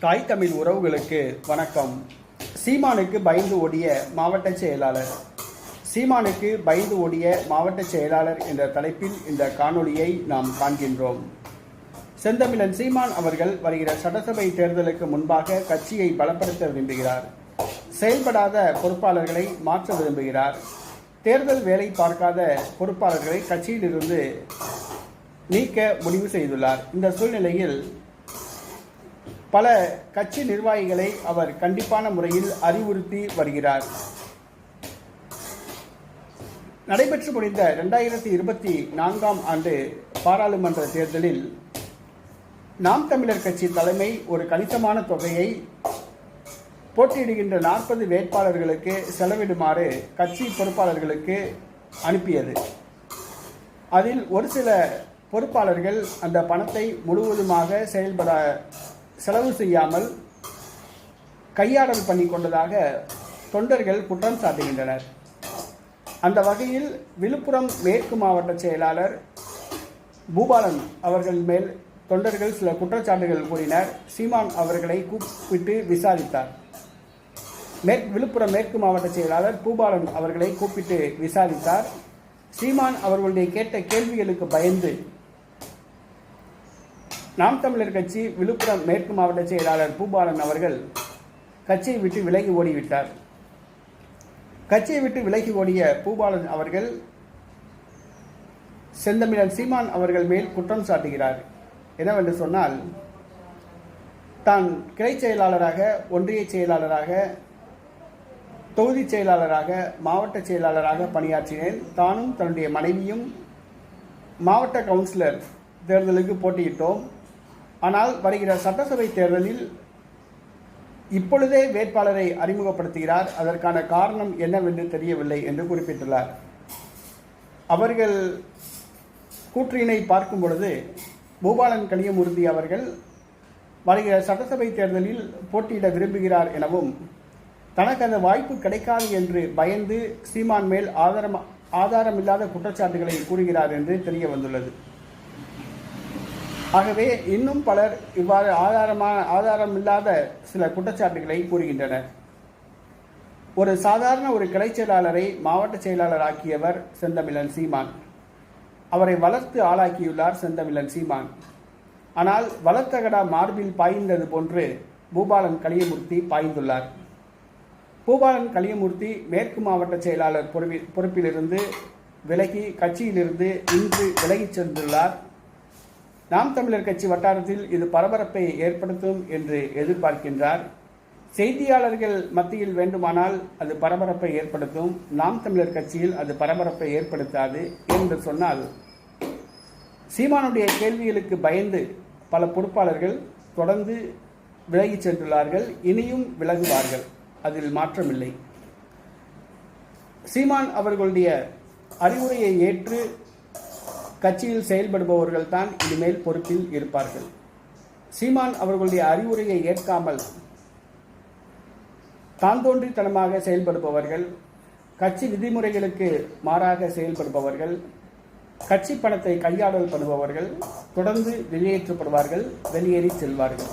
தாய் தமிழ் உறவுகளுக்கு வணக்கம். சீமானுக்கு பயந்து ஓடிய மாவட்ட செயலாளர். சீமானுக்கு பயந்து ஓடிய மாவட்ட செயலாளர் என்ற தலைப்பில் இந்த காணொளியை நாம் காண்கின்றோம். செந்தமிழன் சீமான் அவர்கள் வருகிற சட்டசபை தேர்தலுக்கு முன்பாக கட்சியை பலப்படுத்த விரும்புகிறார். செயல்படாத பொறுப்பாளர்களை மாற்ற விரும்புகிறார். தேர்தல் வேலை பார்க்காத பொறுப்பாளர்களை கட்சியிலிருந்து நீக்க முடிவு செய்துள்ளார். இந்த சூழ்நிலையில் பல கட்சி நிர்வாகிகளை அவர் கண்டிப்பான முறையில் அறிவுறுத்தி வருகிறார். நடைபெற்று முடிந்த 2024 ஆண்டு பாராளுமன்ற தேர்தலில் நாம் தமிழர் கட்சி தலைமை ஒரு கணிசமான தொகையை போட்டியிடுகின்ற 40 வேட்பாளர்களுக்கு செலவிடுமாறு கட்சி பொறுப்பாளர்களுக்கு அனுப்பியது. அதில் ஒரு சில பொறுப்பாளர்கள் அந்த பணத்தை முழுவதுமாக செலவு செய்யாமல் கையாடல் பண்ணி கொண்டதாக தொண்டர்கள் குற்றம் சாட்டுகின்றனர். அந்த வகையில் விழுப்புரம் மேற்கு மாவட்ட செயலாளர் பூபாலன் அவர்கள் மேல் தொண்டர்கள் சில குற்றச்சாட்டுகள் கூறினர். சீமான் அவர்களை கூப்பிட்டு விசாரித்தார். விழுப்புரம் மேற்கு மாவட்ட செயலாளர் பூபாலன் அவர்களை கூப்பிட்டு விசாரித்தார். சீமான் அவர்களுடைய கேட்ட கேள்விகளுக்கு பயந்து நாம் தமிழர் கட்சி விழுப்புரம் மேற்கு மாவட்ட செயலாளர் பூபாலன் அவர்கள் கட்சியை விட்டு விலகி ஓடிவிட்டார். கட்சியை விட்டு விலகி ஓடிய பூபாலன் அவர்கள் செந்தமிழன் சீமான் அவர்கள் மேல் குற்றம் சாட்டுகிறார். என்னவென்று சொன்னால், தான் கிளை செயலாளராக, ஒன்றிய செயலாளராக, தொகுதி செயலாளராக, மாவட்ட செயலாளராக பணியாற்றினேன். தானும் தன்னுடைய மனைவியும் மாவட்ட கவுன்சிலர் தேர்தலுக்கு போட்டியிட்டோம். ஆனால் வருகிற சட்டசபை தேர்தலில் இப்பொழுதே வேட்பாளரை அறிமுகப்படுத்துகிறார். அதற்கான காரணம் என்னவென்று தெரியவில்லை என்று குறிப்பிட்டுள்ளார். அவர்கள் கூற்றினை பார்க்கும் பொழுது பூபாலன் கலியமூர்த்தி அவர்கள் வருகிற சட்டசபை தேர்தலில் போட்டியிட விரும்புகிறார் எனவும், தனக்கு அந்த வாய்ப்பு கிடைக்காது என்று பயந்து சீமான் மேல் ஆதாரமில்லாத குற்றச்சாட்டுகளை கூறுகிறார் என்று தெரிய வந்துள்ளது. ஆகவே இன்னும் பலர் இவ்வாறு ஆதாரமில்லாத சில குற்றச்சாட்டுகளை கூறுகின்றனர். ஒரு சாதாரண ஒரு கிளை செயலாளரை மாவட்ட செயலாளர் ஆக்கியவர் செந்தமிழன் சீமான். அவரை வளர்த்து ஆளாக்கியுள்ளார் செந்தமிழன் சீமான். ஆனால் வளர்த்தகடா மார்பில் பாய்ந்தது போன்று பூபாலன் கலியமூர்த்தி பாய்ந்துள்ளார். பூபாலன் கலியமூர்த்தி மேற்கு மாவட்ட செயலாளர் பொறுப்பிலிருந்து விலகி கட்சியிலிருந்து இன்று விலகிச் சென்றுள்ளார். நாம் தமிழர் கட்சி வட்டாரத்தில் இது பரபரப்பை ஏற்படுத்தும் என்று எதிர்பார்க்கின்றார். செய்தியாளர்கள் மத்தியில் வேண்டுமானால் அது பரபரப்பை ஏற்படுத்தும். நாம் தமிழர் கட்சியில் அது பரபரப்பை ஏற்படுத்தாது. என்று சொன்னால், சீமானுடைய கேள்விகளுக்கு பயந்து பல பொறுப்பாளர்கள் தொடர்ந்து விலகிச் சென்றுள்ளார்கள். இனியும் விலகுவார்கள். அதில் மாற்றமில்லை. சீமான் அவர்களுடைய அறிவுரையை ஏற்று கட்சியில் செயல்படுபவர்கள் தான் இனிமேல் பொறுப்பில் இருப்பார்கள். சீமான் அவர்களுடைய அறிவுரையை ஏற்காமல் தாந்தோன்றித்தனமாக செயல்படுபவர்கள், கட்சி விதிமுறைகளுக்கு மாறாக செயல்படுபவர்கள், கட்சி பணத்தை கையாடல் பண்ணுபவர்கள் தொடர்ந்து வெளியேற்றப்படுவார்கள், வெளியேறி செல்வார்கள்.